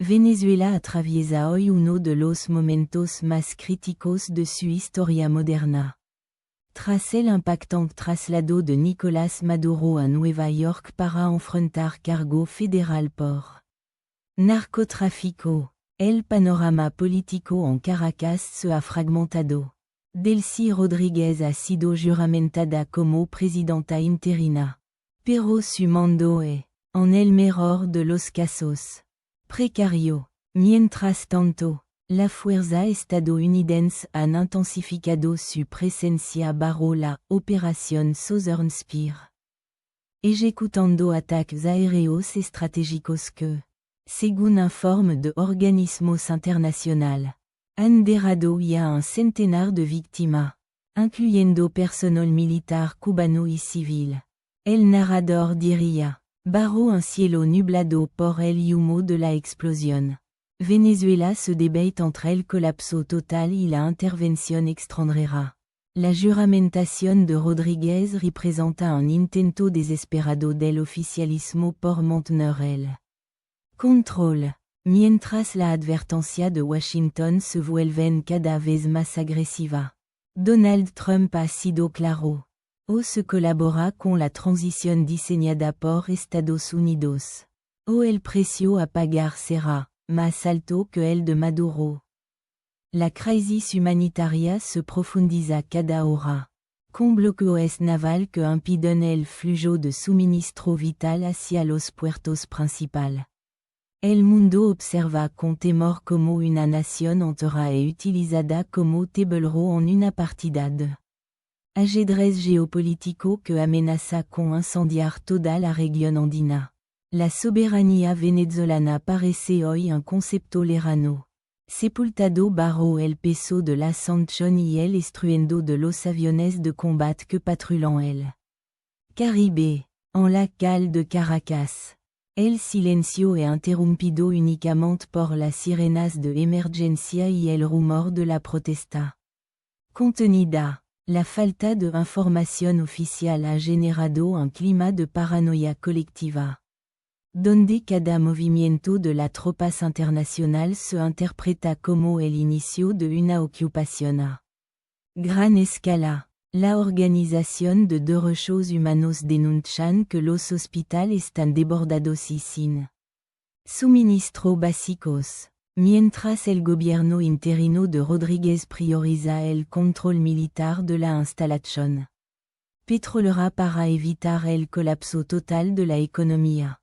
Venezuela atraviesa hoy uno de los momentos más críticos de su historia moderna. Tras el impactante traslado de Nicolás Maduro a Nueva York para enfrentar cargo federal por narcotráfico, el panorama político en Caracas se ha fragmentado. Delcy Rodríguez ha sido juramentada como presidenta interina, pero su mando es, en el mejor de los casos, precario. Mientras tanto, la fuerza estadounidense han intensificado su presencia bajo la Operación Southern Spear, ejecutando ataques aéreos estratégicos que, según informe de organismos internacionales, han dejado ya un centenar de víctimas, incluyendo personal militar cubano y civil. El narrador diría, bajo un cielo nublado por el humo de la explosión, Venezuela se debate entre el colapso total y la intervención extranjera. La juramentación de Rodríguez representa un intento desesperado del oficialismo por mantener el control, mientras la advertencia de Washington se vuelve cada vez más agresiva. Donald Trump ha sido claro. O se colabora con la transición diseñada por Estados Unidos, o el precio a pagar será más alto que el de Maduro. La crisis humanitaria se profundiza cada hora, con bloqueos naval que impiden el flujo de suministro vital hacia los puertos principales. El mundo observa con temor como una nación entera es utilizada como tablero en una partida de ajedrez geopolítico que amenaza con incendiar toda la región andina. La soberanía venezolana parece hoy un concepto lejano, sepultado bajo el peso de la sanción y el estruendo de los aviones de combate que patrulan el Caribe, en la cal de Caracas. El silencio es interrumpido únicamente por las sirenas de emergencia y el rumor de la protesta contenida. La falta de información oficial ha generado un clima de paranoia colectiva, donde cada movimiento de las tropas internacionales se interpreta como el inicio de una ocupación a gran escala. La Organización de Derechos Humanos denuncian que los hospitales están desbordados y sin suministros básicos, mientras el gobierno interino de Rodríguez prioriza el control militar de la instalación petrolera para evitar el colapso total de la economía.